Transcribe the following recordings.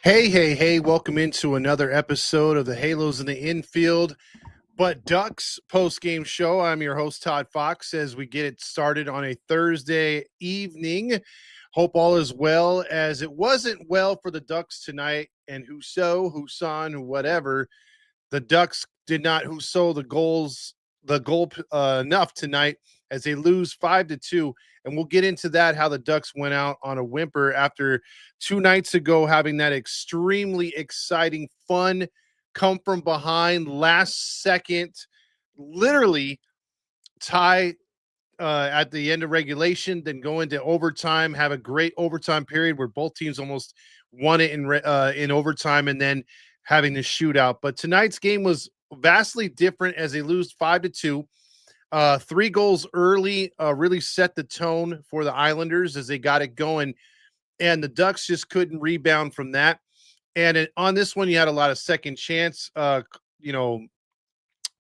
Hey, hey, hey, welcome into another episode of the Halos in the Infield but Ducks post-game show. I'm your host, Todd Fox, as we get it started on a Thursday evening. Hope all is well, as it wasn't well for the Ducks tonight, and Husan, whatever. The Ducks did not Husso the goal enough tonight as they lose 5-2. And we'll get into that, how the Ducks went out on a whimper after 2 nights ago having that extremely exciting, fun, come from behind, last second, literally tie at the end of regulation, then go into overtime, have a great overtime period where both teams almost won it in overtime, and then having the shootout. But tonight's game was vastly different as they lose 5-2. 3 goals early really set the tone for the Islanders as they got it going, and the Ducks just couldn't rebound from that. And on this one, you had a lot of second chance, you know,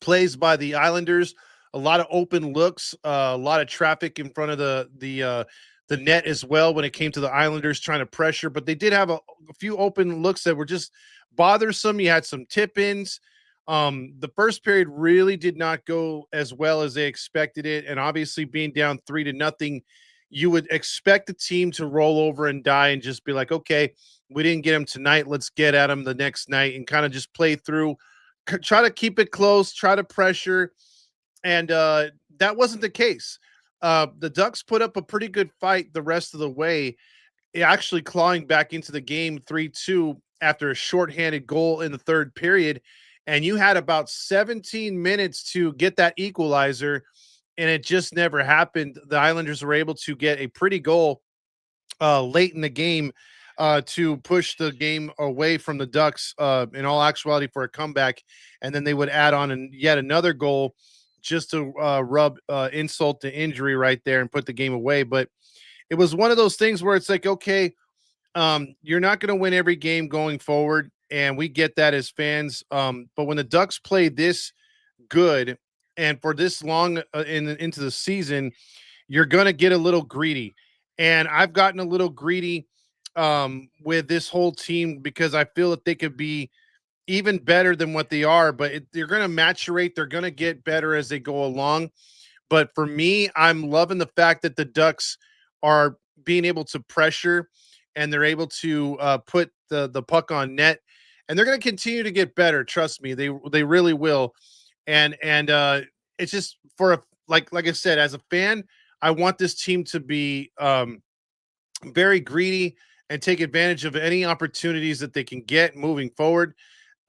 plays by the Islanders, a lot of open looks, a lot of traffic in front of the net as well when it came to the Islanders trying to pressure. But they did have a few open looks that were just bothersome. You had some tip ins. The first period really did not go as well as they expected it, and obviously being down 3-0, you would expect the team to roll over and die and just be like, okay, we didn't get them tonight. Let's get at them the next night and kind of just play through, try to keep it close, try to pressure, and that wasn't the case. The Ducks put up a pretty good fight the rest of the way, actually clawing back into the game 3-2 after a shorthanded goal in the third period. And you had about 17 minutes to get that equalizer, and it just never happened. The Islanders were able to get a pretty goal late in the game to push the game away from the Ducks in all actuality for a comeback. And then they would add on yet another goal just to rub insult to injury right there and put the game away. But it was one of those things where it's like, okay, you're not going to win every game going forward. And we get that as fans. But when the Ducks play this good and for this long into the season, you're going to get a little greedy. And I've gotten a little greedy with this whole team because I feel that they could be even better than what they are, but they're going to maturate. They're going to get better as they go along. But for me, I'm loving the fact that the Ducks are being able to pressure and they're able to put the puck on net, and they're going to continue to get better. Trust me, they really will. And it's just for like I said, as a fan, I want this team to be very greedy and take advantage of any opportunities that they can get moving forward.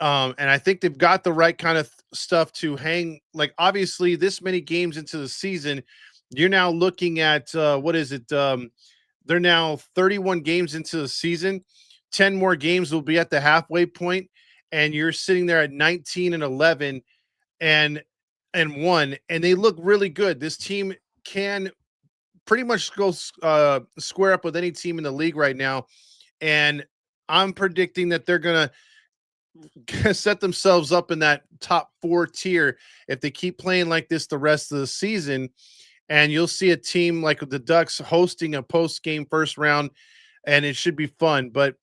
And I think they've got the right kind of stuff to hang. Like, obviously, this many games into the season, you're now looking at what is it? They're now 31 games into the season. 10 more games will be at the halfway point, and you're sitting there at 19-11 and 1, and they look really good. This team can pretty much go square up with any team in the league right now, and I'm predicting that they're gonna set themselves up in that top 4 tier if they keep playing like this the rest of the season. And you'll see a team like the Ducks hosting a post-game first round, and it should be fun. But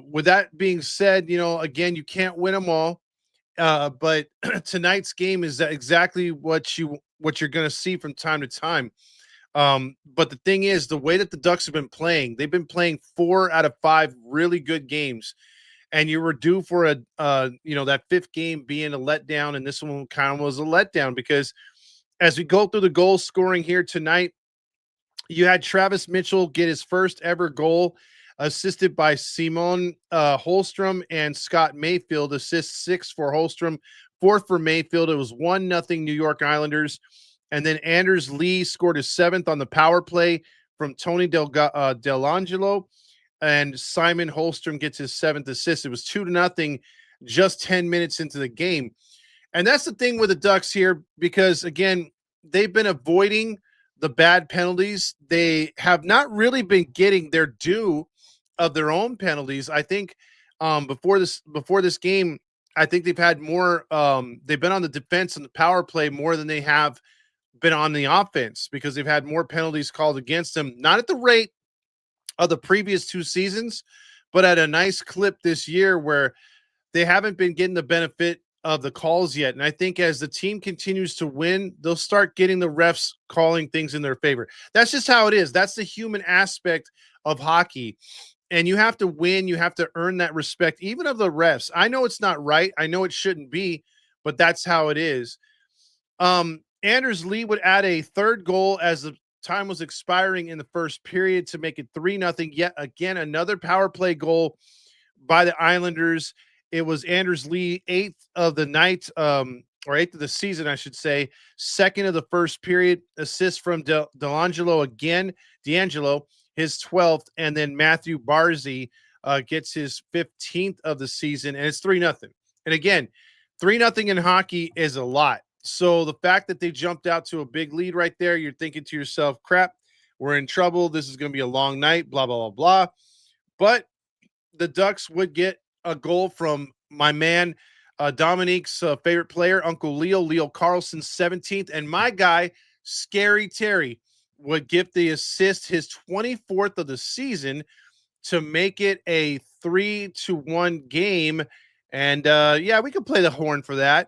with that being said, again, you can't win them all. But tonight's game is exactly what you're going to see from time to time. But the thing is, the way that the Ducks have been playing, they've been playing 4 out of 5 really good games. And you were due for that fifth game being a letdown, and this one kind of was a letdown because as we go through the goal scoring here tonight, you had Travis Mitchell get his first ever goal, assisted by Simon Holstrom and Scott Mayfield. Assist 6 for Holstrom, 4 for Mayfield. It was 1-0 New York Islanders. And then Anders Lee scored his 7th on the power play from Tony Delangelo. And Simon Holstrom gets his 7th assist. It was 2-0 just 10 minutes into the game. And that's the thing with the Ducks here, because, again, they've been avoiding the bad penalties. They have not really been getting their due of their own penalties. I think before this game, I think they've had more they've been on the defense and the power play more than they have been on the offense, because they've had more penalties called against them, not at the rate of the previous 2 seasons, but at a nice clip this year where they haven't been getting the benefit of the calls yet. And I think as the team continues to win, they'll start getting the refs calling things in their favor. That's just how it is. That's the human aspect of hockey. And you have to win, you have to earn that respect, even of the refs. I know it's not right. I know it shouldn't be, but that's how it is. Anders Lee would add a third goal as the time was expiring in the first period to make it 3-0. Yet again, another power play goal by the Islanders. It was Anders Lee, eighth of the night, or eighth of the season, I should say. Second of the first period. Assist from D'Angelo again. D'Angelo, his 12th, and then Matthew Barzy gets his 15th of the season, and it's 3-0. And again, 3-0 in hockey is a lot. So the fact that they jumped out to a big lead right there, you're thinking to yourself, crap, we're in trouble. This is going to be a long night, blah, blah, blah, blah. But the Ducks would get a goal from my man, Dominique's favorite player, Uncle Leo Carlson's 17th. And my guy, Scary Terry, would give the assist, his 24th of the season, to make it a 3-1 game. And yeah, we could play the horn for that.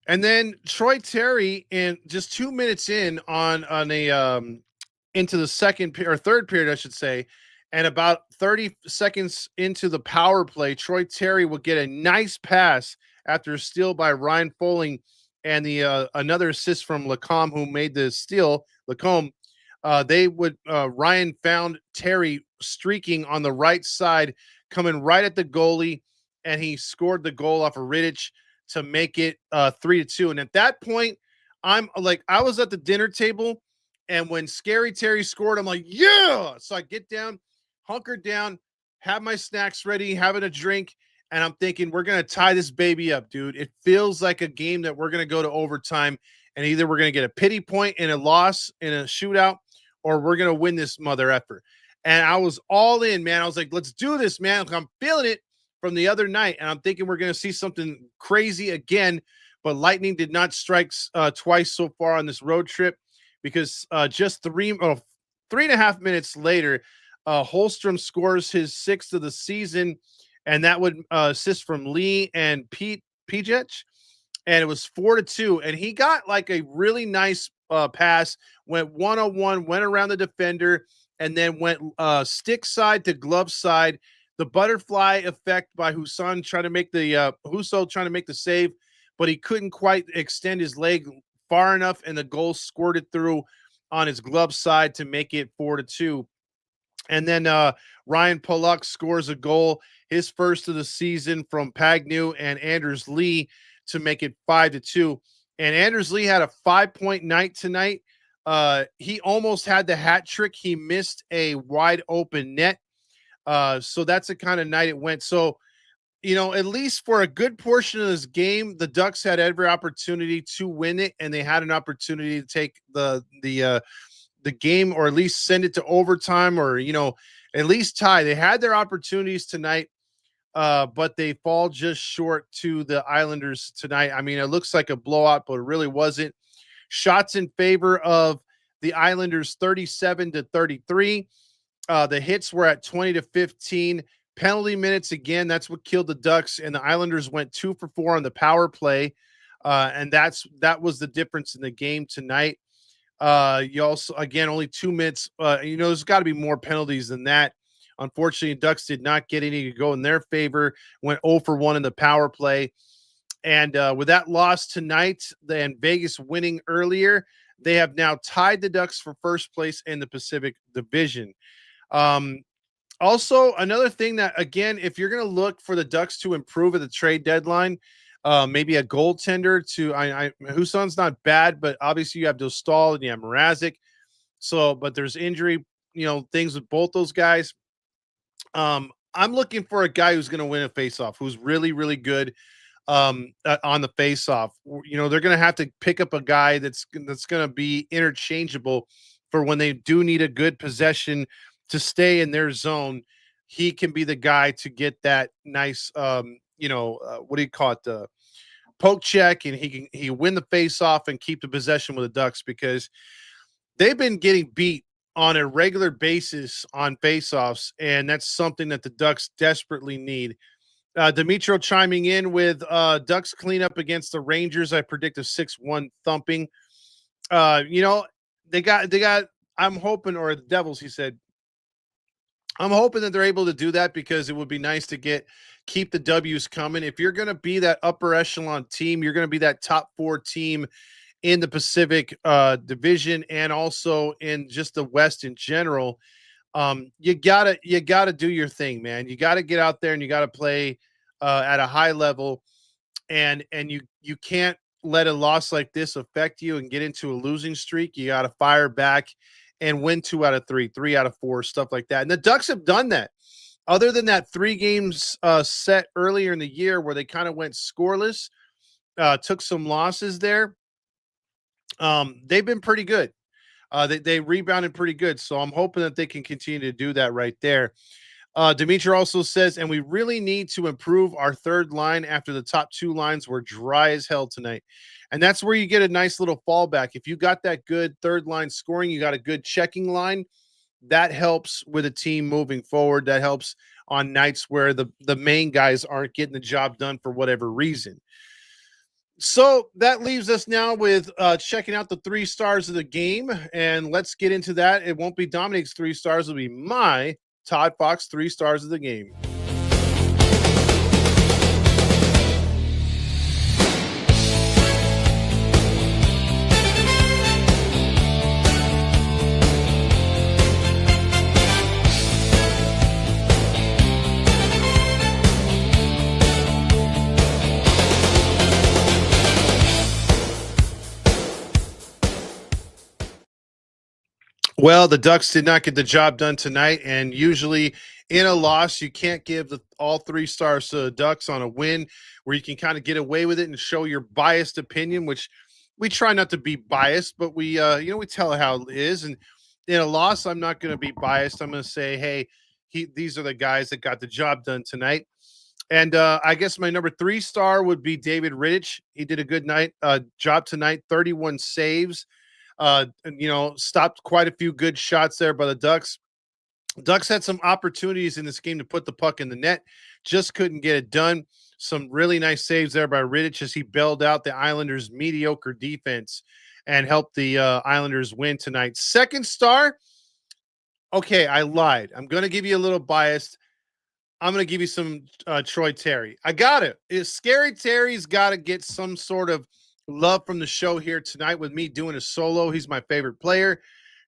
And then Troy Terry, in just 2 minutes in on a into the second or third period, I should say, and about 30 seconds into the power play, Troy Terry would get a nice pass after a steal by Ryan Folling, and the another assist from Lacombe, who made the steal. Lacombe, they would Ryan found Terry streaking on the right side, coming right at the goalie, and he scored the goal off of Rittich to make it 3-2. And at that point, I'm like, I was at the dinner table, and when Scary Terry scored, I'm like, yeah. So I get down, hunkered down, have my snacks ready, having a drink, and I'm thinking, we're gonna tie this baby up, dude. It feels like a game that we're gonna go to overtime, and either we're gonna get a pity point in a loss in a shootout, or we're gonna win this mother effer. And I was all in, man. I was like, let's do this, man. I'm feeling it from the other night, and I'm thinking we're going to see something crazy again. But lightning did not strike twice so far on this road trip, because just 3.5 minutes later, Holstrom scores his 6th of the season, and that would assist from Lee and Pete Pijech, and it was 4-2. And he got like a really nice pass, went 1-on-1, went around the defender, and then went stick side to glove side. The butterfly effect by Husso trying to make the save, but he couldn't quite extend his leg far enough, and the goal squirted through on his glove side to make it 4-2. And then Ryan Pollock scores a goal, his first of the season, from Pagnu and Anders Lee to make it 5-2. And Anders Lee had a 5-point night tonight. He almost had the hat trick. He missed a wide open net. So that's the kind of night it went. So, at least for a good portion of this game, the Ducks had every opportunity to win it, and they had an opportunity to take the game, or at least send it to overtime, or at least tie. They had their opportunities tonight, but they fall just short to the Islanders tonight. I mean, it looks like a blowout, but it really wasn't. Shots in favor of the Islanders, 37-33. The hits were at 20-15. Penalty minutes, again, that's what killed the Ducks, and the Islanders went 2 for 4 on the power play, and that was the difference in the game tonight. You also, again, only 2 minutes. There's got to be more penalties than that. Unfortunately, Ducks did not get any to go in their favor. Went 0 for 1 in the power play, and with that loss tonight, and Vegas winning earlier, they have now tied the Ducks for first place in the Pacific Division. Also, another thing that, again, if you're going to look for the Ducks to improve at the trade deadline, maybe a goaltender to Husson's not bad, but obviously you have Dostal and you have Mrazek. So, but there's injury, things with both those guys. I'm looking for a guy who's going to win a faceoff, who's really, really good on the faceoff. They're going to have to pick up a guy that's going to be interchangeable for when they do need a good possession to stay in their zone. He can be the guy to get that nice, what do you call it? The poke check, and he win the face off and keep the possession with the Ducks, because they've been getting beat on a regular basis on faceoffs, and that's something that the Ducks desperately need. Demetro chiming in with Ducks cleanup against the Rangers. I predict a 6-1 thumping. You know, they got. I'm hoping, or the Devils, he said. I'm hoping that they're able to do that because it would be nice to keep the W's coming. If you're going to be that upper echelon team, you're going to be that top 4 team in the Pacific division and also in just the West in general. You gotta do your thing, man. You got to get out there and you got to play at a high level, and you can't let a loss like this affect you and get into a losing streak. You got to fire back and win 2 out of 3, 3 out of 4, stuff like that. And the Ducks have done that. Other than that 3 games set earlier in the year where they kind of went scoreless, took some losses there. They've been pretty good. They rebounded pretty good. So I'm hoping that they can continue to do that right there. Dimitri also says, and we really need to improve our third line after the top 2 lines were dry as hell tonight. And that's where you get a nice little fallback. If you got that good third line scoring, you got a good checking line, that helps with a team moving forward. That helps on nights where the main guys aren't getting the job done for whatever reason. So that leaves us now with checking out the 3 stars of the game. And let's get into that. It won't be Dominic's 3 stars. It'll be my Todd Fox 3 stars of the game. Well, the Ducks did not get the job done tonight, and usually in a loss, you can't give all 3 stars to the Ducks on a win where you can kind of get away with it and show your biased opinion, which we try not to be biased, but we we tell it how it is. And in a loss, I'm not going to be biased. I'm going to say, hey, these are the guys that got the job done tonight. And I guess my number 3 star would be David Rittich. He did a good job tonight, 31 saves. Stopped quite a few good shots there by the Ducks. Ducks had some opportunities in this game to put the puck in the net, just couldn't get it done. Some really nice saves there by Rittich as he bailed out the Islanders' mediocre defense and helped the Islanders win tonight. 2nd star, okay, I lied. I'm going to give you a little biased. I'm going to give you some Troy Terry. I got it. Scary Terry's got to get some sort of love from the show here tonight with me doing a solo. He's my favorite player.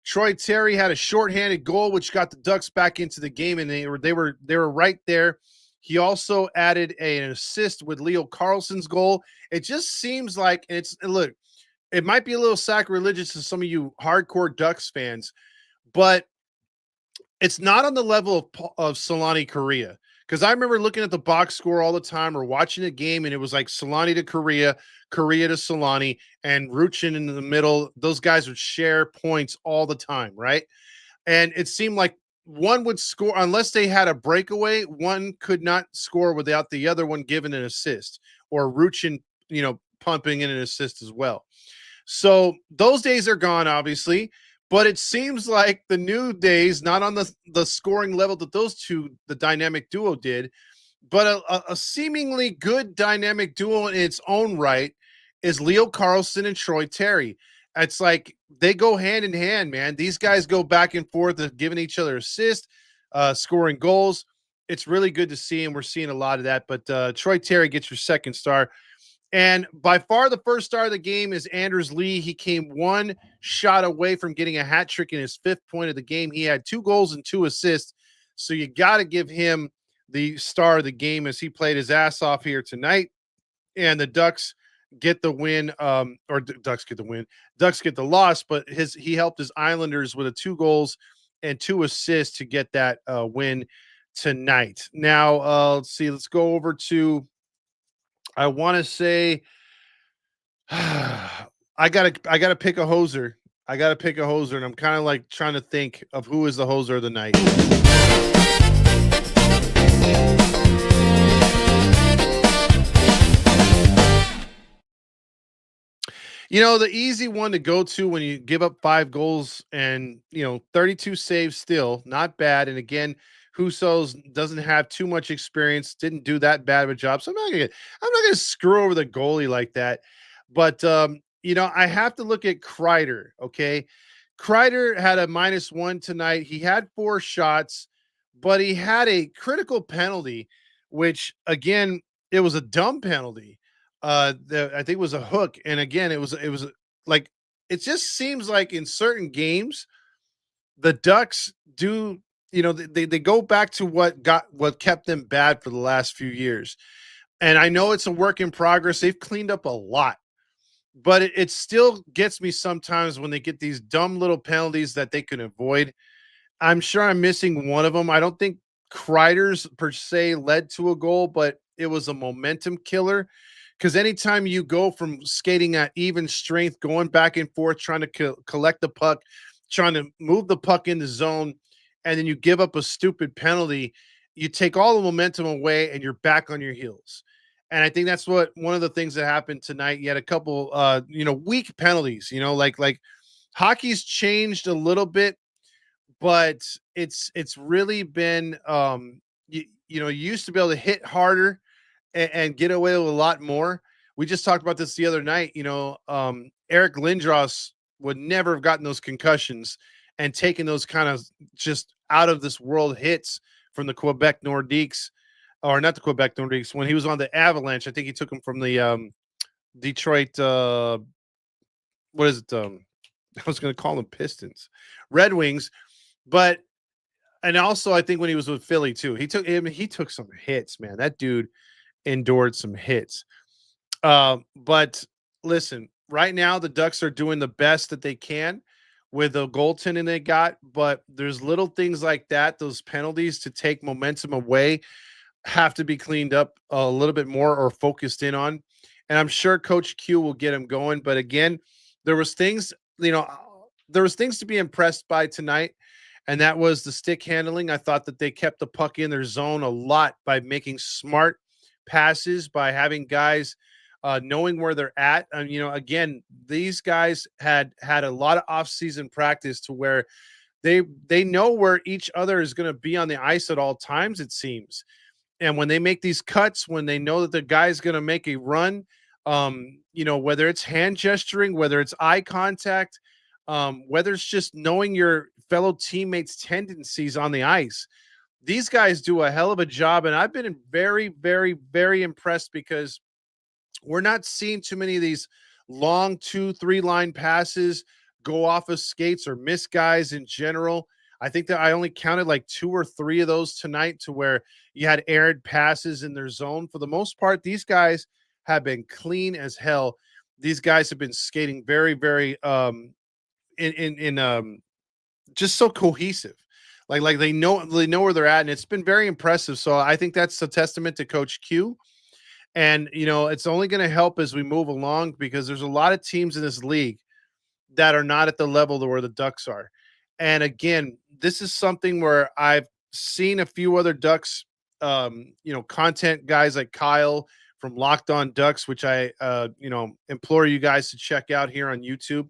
Troy Terry had a shorthanded goal, which got the Ducks back into the game, and they were right there. He also added an assist with Leo Carlson's goal. It just seems like look, it might be a little sacrilegious to some of you hardcore Ducks fans, but it's not on the level of Solani Korea. Because I remember looking at the box score all the time or watching a game, and it was like Solani to Korea, Korea to Solani, and Ruchin in the middle. Those guys would share points all the time, right? And it seemed like one would score unless they had a breakaway. One could not score without the other one giving an assist, or Ruchin, pumping in an assist as well. So those days are gone, obviously. But it seems like the new days, not on the scoring level that the dynamic duo did, but a seemingly good dynamic duo in its own right is Leo Carlson and Troy Terry. It's like they go hand in hand, man. These guys go back and forth of giving each other assists, scoring goals. It's really good to see, and we're seeing a lot of that. But Troy Terry gets your 2nd star. And by far the 1st star of the game is Anders Lee. He came 1 shot away from getting a hat trick in his 5th point of the game. He had 2 goals and 2 assists. So you got to give him the star of the game as he played his ass off here tonight. And the Ducks get the win, Ducks get the win. Ducks get the loss, but he helped his Islanders with 2 goals and 2 assists to get that win tonight. Now, let's see. Let's go over to I want to say I gotta pick a hoser. I gotta pick a hoser, and I'm kind of like trying to think of who is the hoser of the night. The easy one to go to when you give up 5 goals and 32 saves, still not bad. And again, Husso's doesn't have too much experience, didn't do that bad of a job. So I'm not gonna screw over the goalie like that. But I have to look at Kreider. Okay. Kreider had a -1 tonight. He had 4 shots, but he had a critical penalty, which again, it was a dumb penalty. I think it was a hook, and again, it was like, it just seems like in certain games the Ducks do, they go back to what kept them bad for the last few years. And I know it's a work in progress. They've cleaned up a lot, but it still gets me sometimes when they get these dumb little penalties that they can avoid. I'm sure I'm missing one of them. I don't think Kreider's per se led to a goal, but it was a momentum killer. Because anytime you go from skating at even strength, going back and forth, trying to collect the puck, trying to move the puck in the zone, and then you give up a stupid penalty, you take all the momentum away and you're back on your heels. And I think that's what one of the things that happened tonight. You had a couple weak penalties, like hockey's changed a little bit, but it's really been you used to be able to hit harder and get away with a lot more. We just talked about this the other night. Eric Lindros would never have gotten those concussions and taken those kind of just out of this world hits from the Quebec Nordiques, or not the Quebec Nordiques. When he was on the Avalanche, I think he took them from the Detroit. What is it? I was going to call them Pistons, Red Wings, but and also I think when he was with Philly too, he took some hits. Man, that dude endured some hits. But listen, right now the Ducks are doing the best that they can with the goaltending they got, but there's little things like that, those penalties to take momentum away, have to be cleaned up a little bit more or focused in on. And I'm sure Coach Q will get him going. But again, there was things, you know, there was things to be impressed by tonight, and that was the stick handling. I thought that they kept the puck in their zone a lot by making smart passes, by having guys knowing where they're at. And again, these guys had a lot of off-season practice to where they know where each other is going to be on the ice at all times, it seems. And when they make these cuts, when they know that the guy's going to make a run, whether it's hand gesturing, whether it's eye contact, whether it's just knowing your fellow teammates' tendencies on the ice, these guys do a hell of a job. And I've been very, very, very impressed because we're not seeing too many of these long 2, 3 line passes go off of skates or miss guys in general. I think that I only counted like 2 or 3 of those tonight to where you had errant passes in their zone. For the most part, these guys have been clean as hell. These guys have been skating very, very in just so cohesive. Like they know where they're at, and it's been very impressive. So I think that's a testament to Coach Q. And it's only going to help as we move along because there's a lot of teams in this league that are not at the level to where the Ducks are. And again, this is something where I've seen a few other Ducks, content guys like Kyle from Locked On Ducks, which I, implore you guys to check out here on YouTube.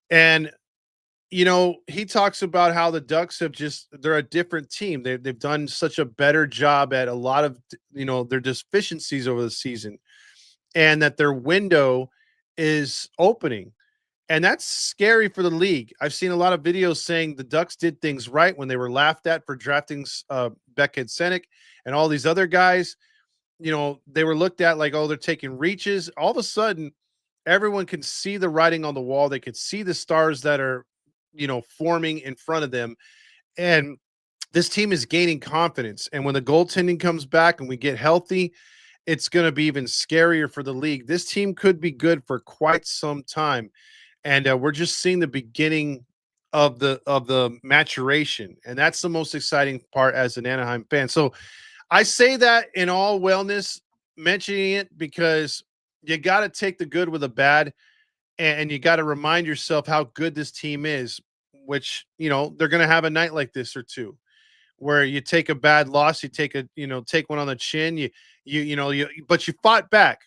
And he talks about how the Ducks they're a different team. They've done such a better job at a lot of, their deficiencies over the season, and that their window is opening. And that's scary for the league. I've seen a lot of videos saying the Ducks did things right when they were laughed at for drafting Beckett Senek and all these other guys. They were looked at like, oh, they're taking reaches. All of a sudden, everyone can see the writing on the wall. They could see the stars that are, forming in front of them. And this team is gaining confidence. And when the goaltending comes back and we get healthy, it's going to be even scarier for the league. This team could be good for quite some time. And we're just seeing the beginning of the maturation. And that's the most exciting part as an Anaheim fan. So I say that in all wellness, mentioning it because you got to take the good with the bad, and you got to remind yourself how good this team is, which, they're going to have a night like this or two where you take a bad loss, you take one on the chin, but you fought back.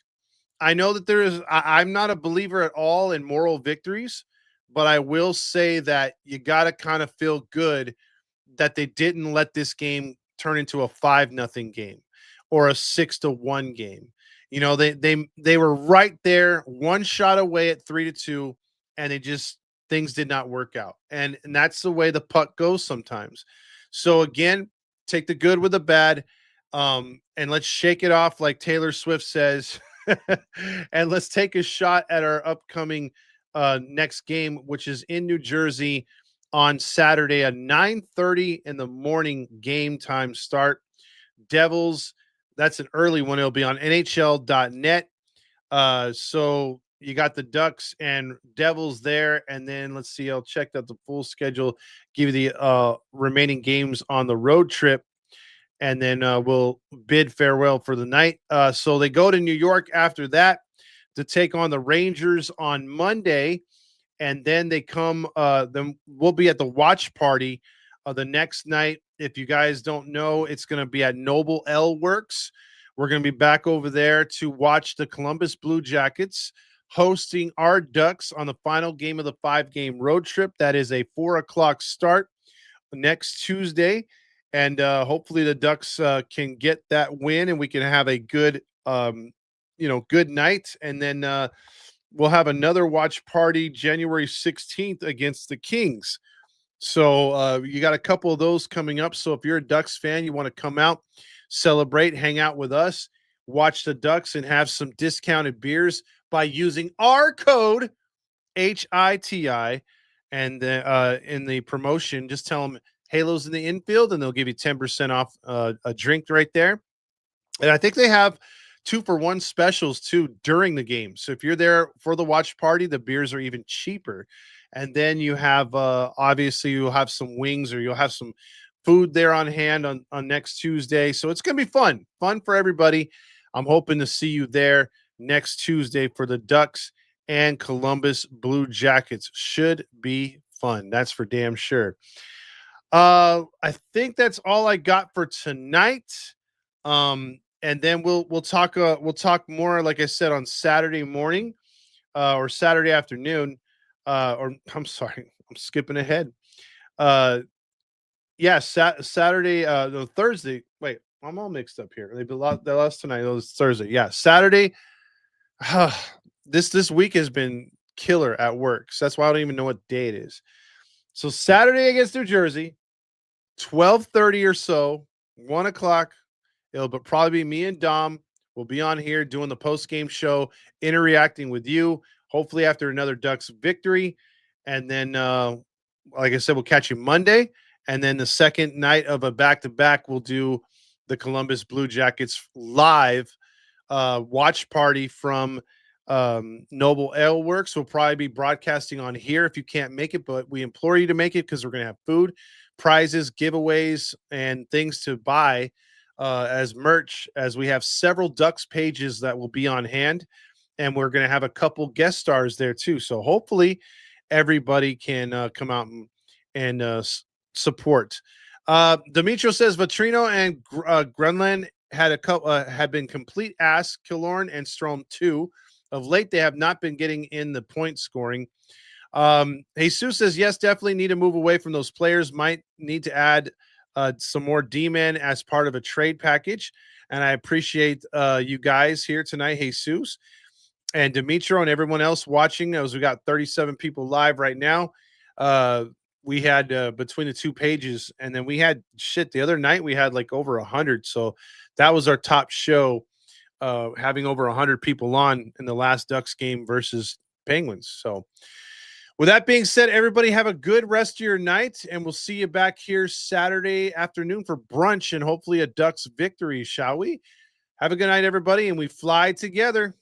I know that I'm not a believer at all in moral victories, but I will say that you got to kind of feel good that they didn't let this game turn into a 5-0 game or a 6-1 game. You know, they were right there, one shot away at 3-2, and they just things did not work out. And that's the way the puck goes sometimes. So again, take the good with the bad. And let's shake it off like Taylor Swift says. And let's take a shot at our upcoming next game, which is in New Jersey on Saturday, a 9:30 in the morning game time start. Devils, that's an early one. It'll be on NHL.net. So you got the Ducks and Devils there. And then let's see, I'll check out the full schedule, give you the remaining games on the road trip, and then we'll bid farewell for the night. So they go to New York after that to take on the Rangers on Monday, and then they come. Then we'll be at the watch party the next night. If you guys don't know, it's going to be at Noble L Works. We're going to be back over there to watch the Columbus Blue Jackets hosting our Ducks on the final game of the 5-game road trip. That is a 4:00 start next Tuesday, and hopefully the Ducks can get that win, and we can have a good, good night, and then we'll have another watch party January 16th against the Kings. So you got a couple of those coming up. So if you're a Ducks fan, you want to come out, celebrate, hang out with us, watch the Ducks, and have some discounted beers by using our code HITI. And in the promotion, just tell them Halos in the infield, and they'll give you 10% off a drink right there. And I think they have 2-for-1 specials too during the game. So if you're there for the watch party, the beers are even cheaper. And then you have obviously you'll have some wings, or you'll have some food there on hand on next Tuesday. So it's gonna be fun for everybody. I'm hoping to see you there next Tuesday for the Ducks and Columbus Blue Jackets. Should be fun. That's for damn sure. I think that's all I got for tonight. And then we'll talk more, like I said, on Saturday morning or Saturday afternoon. Or I'm sorry, I'm skipping ahead. Uh, yeah, Saturday, no, Thursday. Wait, I'm all mixed up here. They lost tonight. It was Thursday. Yeah, Saturday. This week has been killer at work, so that's why I don't even know what day it is. So Saturday against New Jersey, 12:30 or so, 1:00. It'll probably be me and Dom. We'll be on here doing the post game show, interacting with you. Hopefully after another Ducks victory, and then like I said, we'll catch you Monday, and then the second night of a back to back, we'll do the Columbus Blue Jackets live watch party from Noble Ale Works. We'll probably be broadcasting on here if you can't make it, but we implore you to make it because we're going to have food, prizes, giveaways, and things to buy as merch, as we have several Ducks pages that will be on hand, and we're going to have a couple guest stars there too. So hopefully everybody can come out and support. Demetrio says Vitrino and Grunland had been complete ass. Killorn and Strom too. Of late, they have not been getting in the point scoring. Jesus says yes, definitely need to move away from those players. Might need to add some more D-men as part of a trade package. And I appreciate you guys here tonight, Jesus and Demetrio and everyone else watching. As we got 37 people live right now. We had between the two pages, and then we had the other night we had like over 100. So that was our top show, having over 100 people on in the last Ducks game versus Penguins. So with that being said, everybody have a good rest of your night, and we'll see you back here Saturday afternoon for brunch and hopefully a Ducks victory, shall we? Have a good night, everybody, and we fly together.